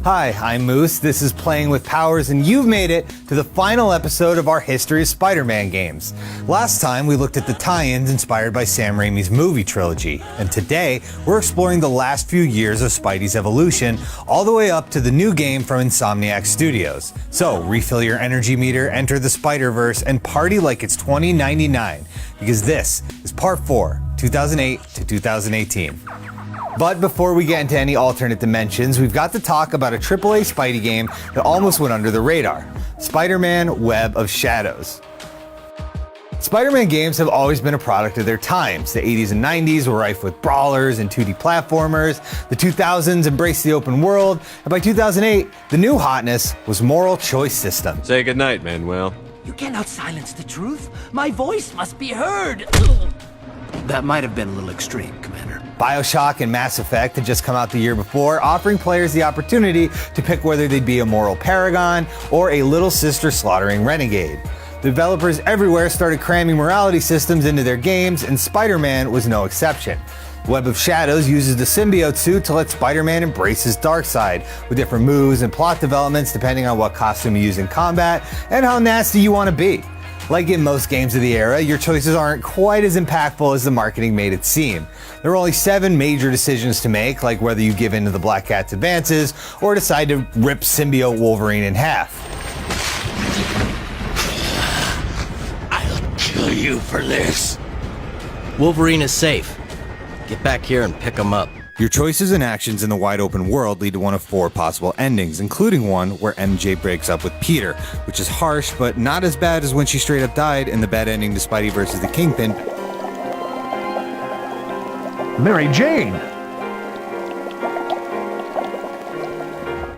Hi, I'm Moose, this is Playing with Powers, and you've made it to the final episode of our History of Spider-Man games. Last time we looked at the tie-ins inspired by Sam Raimi's movie trilogy, and today we're exploring the last few years of Spidey's evolution, all the way up to the new game from Insomniac Studios. So refill your energy meter, enter the Spider-Verse, and party like it's 2099, because this is Part 4, 2008 to 2018. But before we get into any alternate dimensions, we've got to talk about a AAA Spidey game that almost went under the radar, Spider-Man Web of Shadows. Spider-Man games have always been a product of their times. The 80s and 90s were rife with brawlers and 2D platformers, the 2000s embraced the open world, and by 2008, the new hotness was moral choice systems. Say goodnight, Manuel. You cannot silence the truth. My voice must be heard. That might have been a little extreme, Commander. BioShock and Mass Effect had just come out the year before, offering players the opportunity to pick whether they'd be a moral paragon or a little sister slaughtering renegade. Developers everywhere started cramming morality systems into their games, and Spider-Man was no exception. Web of Shadows uses the symbiote suit to let Spider-Man embrace his dark side, with different moves and plot developments depending on what costume you use in combat and how nasty you want to be. Like in most games of the era, your choices aren't quite as impactful as the marketing made it seem. There are only 7 major decisions to make, like whether you give in to the Black Cat's advances or decide to rip symbiote Wolverine in half. I'll kill you for this. Wolverine is safe. Get back here and pick him up. Your choices and actions in the wide open world lead to one of 4 possible endings, including one where MJ breaks up with Peter, which is harsh, but not as bad as when she straight up died in the bad ending to Spidey vs. the Kingpin. Mary Jane!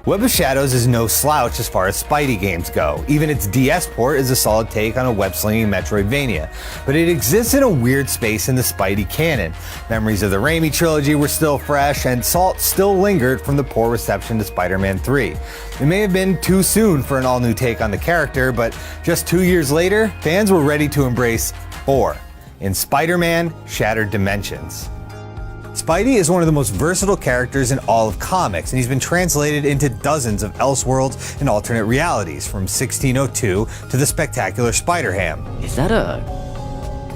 Web of Shadows is no slouch as far as Spidey games go. Even its DS port is a solid take on a web-slinging Metroidvania. But it exists in a weird space in the Spidey canon. Memories of the Raimi trilogy were still fresh, and salt still lingered from the poor reception to Spider-Man 3. It may have been too soon for an all-new take on the character, but just 2 years later, fans were ready to embrace 4 in Spider-Man Shattered Dimensions. Spidey is one of the most versatile characters in all of comics, and he's been translated into dozens of Elseworlds and alternate realities, from 1602 to the spectacular Spider-Ham. Is that a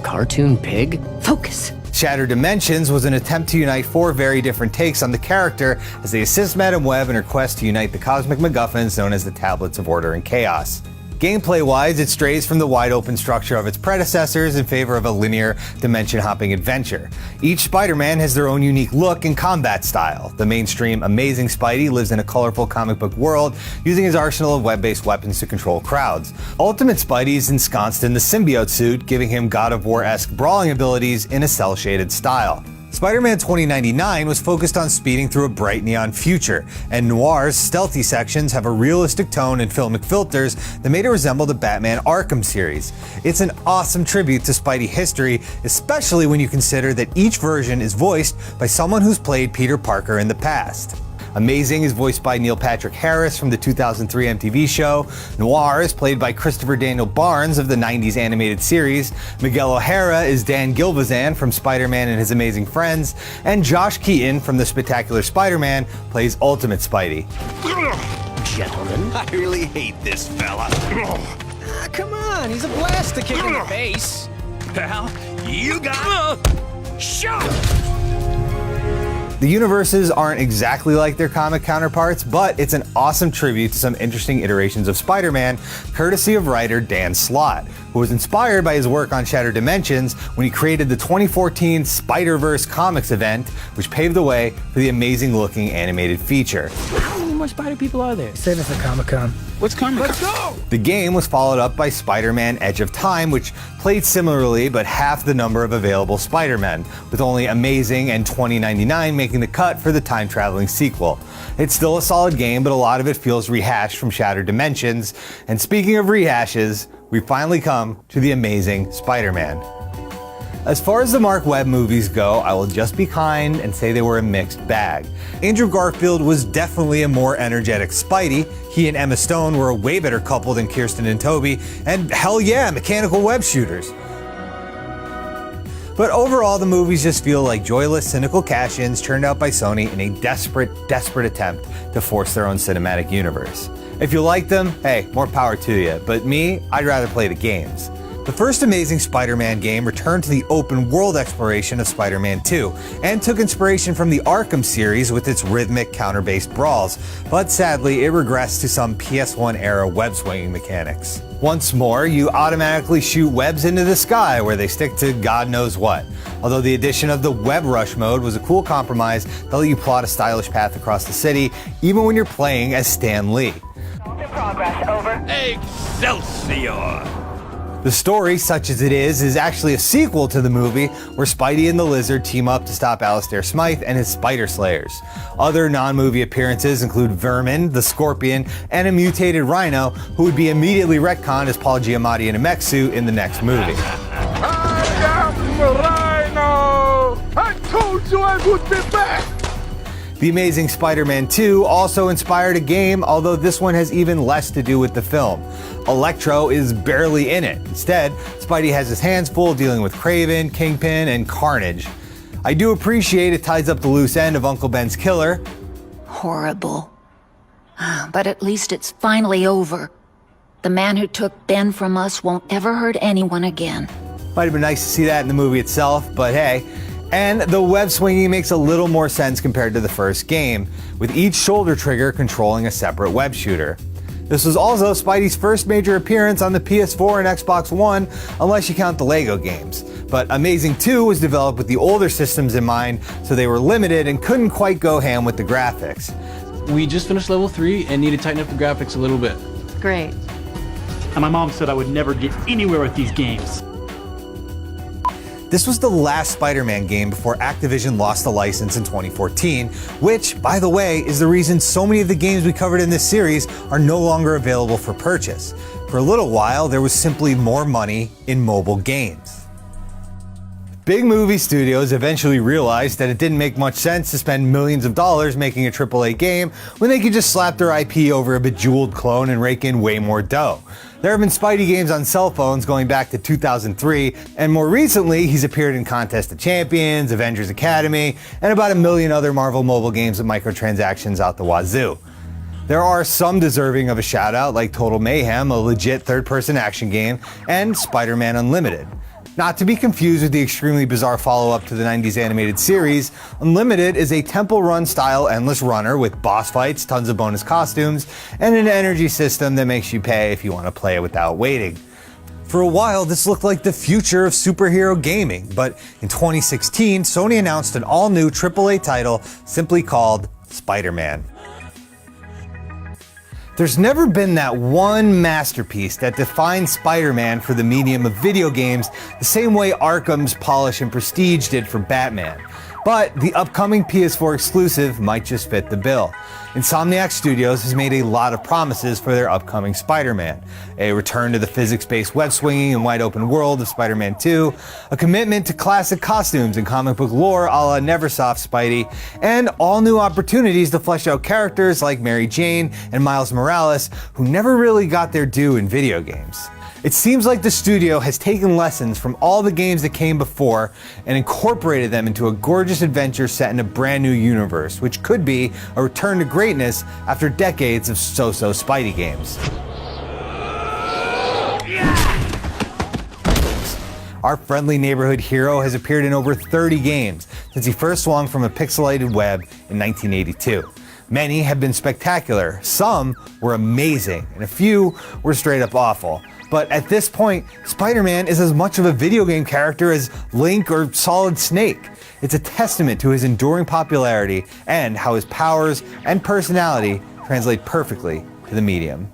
cartoon pig? Focus. Shattered Dimensions was an attempt to unite 4 very different takes on the character as they assist Madam Web in her quest to unite the cosmic MacGuffins known as the Tablets of Order and Chaos. Gameplay-wise, it strays from the wide-open structure of its predecessors in favor of a linear, dimension-hopping adventure. Each Spider-Man has their own unique look and combat style. The mainstream Amazing Spidey lives in a colorful comic book world, using his arsenal of web-based weapons to control crowds. Ultimate Spidey is ensconced in the symbiote suit, giving him God of War-esque brawling abilities in a cel-shaded style. Spider-Man 2099 was focused on speeding through a bright neon future, and Noir's stealthy sections have a realistic tone and filmic filters that made it resemble the Batman Arkham series. It's an awesome tribute to Spidey history, especially when you consider that each version is voiced by someone who's played Peter Parker in the past. Amazing is voiced by Neil Patrick Harris from the 2003 MTV show. Noir is played by Christopher Daniel Barnes of the 90s animated series. Miguel O'Hara is Dan Gilvezan from Spider-Man and His Amazing Friends. And Josh Keaton from The Spectacular Spider-Man plays Ultimate Spidey. Gentlemen. I really hate this fella. Come on, he's a blast to kick in the face. Pal, you got shot. The universes aren't exactly like their comic counterparts, but it's an awesome tribute to some interesting iterations of Spider-Man, courtesy of writer Dan Slott, who was inspired by his work on Shattered Dimensions when he created the 2014 Spider-Verse comics event, which paved the way for the amazing-looking animated feature. How many more spider people are there? Save it for Comic-Con. What's coming? Let's go. The game was followed up by Spider-Man Edge of Time, which played similarly but half the number of available Spider-Men, with only Amazing and 2099 making the cut for the time-traveling sequel. It's still a solid game, but a lot of it feels rehashed from Shattered Dimensions. And speaking of rehashes, we finally come to the Amazing Spider-Man. As far as the Mark Webb movies go, I will just be kind and say they were a mixed bag. Andrew Garfield was definitely a more energetic Spidey. He and Emma Stone were a way better couple than Kirsten and Tobey, and hell yeah, mechanical web shooters. But overall, the movies just feel like joyless, cynical cash-ins churned out by Sony in a desperate attempt to force their own cinematic universe. If you like them, hey, more power to you. But me, I'd rather play the games. The first Amazing Spider-Man game returned to the open world exploration of Spider-Man 2 and took inspiration from the Arkham series with its rhythmic counter-based brawls, but sadly it regressed to some PS1 era web swinging mechanics. Once more, you automatically shoot webs into the sky where they stick to God knows what. Although the addition of the web rush mode was a cool compromise that let you plot a stylish path across the city, even when you're playing as Stan Lee. In progress, over. Excelsior! The story, such as it is actually a sequel to the movie where Spidey and the Lizard team up to stop Alistair Smythe and his Spider Slayers. Other non-movie appearances include Vermin, the Scorpion, and a mutated Rhino who would be immediately retconned as Paul Giamatti in a mech suit in the next movie. I am Rhino! I told you I would be back! The Amazing Spider-Man 2 also inspired a game, although this one has even less to do with the film. Electro is barely in it. Instead, Spidey has his hands full dealing with Kraven, Kingpin, and Carnage. I do appreciate it ties up the loose end of Uncle Ben's killer. Horrible. But at least it's finally over. The man who took Ben from us won't ever hurt anyone again. Might have been nice to see that in the movie itself, but hey. And the web swinging makes a little more sense compared to the first game, with each shoulder trigger controlling a separate web shooter. This was also Spidey's first major appearance on the PS4 and Xbox One, unless you count the LEGO games. But Amazing 2 was developed with the older systems in mind, so they were limited and couldn't quite go ham with the graphics. We just finished level 3 and need to tighten up the graphics a little bit. Great. And my mom said I would never get anywhere with these games. This was the last Spider-Man game before Activision lost the license in 2014, which, by the way, is the reason so many of the games we covered in this series are no longer available for purchase. For a little while, there was simply more money in mobile games. Big movie studios eventually realized that it didn't make much sense to spend millions of dollars making a AAA game when they could just slap their IP over a bejeweled clone and rake in way more dough. There have been Spidey games on cell phones going back to 2003, and more recently he's appeared in Contest of Champions, Avengers Academy, and about 1 million other Marvel mobile games with microtransactions out the wazoo. There are some deserving of a shout out like Total Mayhem, a legit third-person action game, and Spider-Man Unlimited. Not to be confused with the extremely bizarre follow-up to the 90s animated series, Unlimited is a Temple Run style endless runner with boss fights, tons of bonus costumes, and an energy system that makes you pay if you want to play it without waiting. For a while, this looked like the future of superhero gaming, but in 2016, Sony announced an all-new AAA title simply called Spider-Man. There's never been that one masterpiece that defines Spider-Man for the medium of video games the same way Arkham's polish and prestige did for Batman. But the upcoming PS4 exclusive might just fit the bill. Insomniac Studios has made a lot of promises for their upcoming Spider-Man. A return to the physics-based web-swinging and wide-open world of Spider-Man 2, a commitment to classic costumes and comic book lore a la Neversoft Spidey, and all new opportunities to flesh out characters like Mary Jane and Miles Morales, who never really got their due in video games. It seems like the studio has taken lessons from all the games that came before and incorporated them into a gorgeous adventure set in a brand new universe, which could be a return to greatness after decades of so-so Spidey games. Our friendly neighborhood hero has appeared in over 30 games since he first swung from a pixelated web in 1982. Many have been spectacular, some were amazing, and a few were straight up awful. But at this point, Spider-Man is as much of a video game character as Link or Solid Snake. It's a testament to his enduring popularity and how his powers and personality translate perfectly to the medium.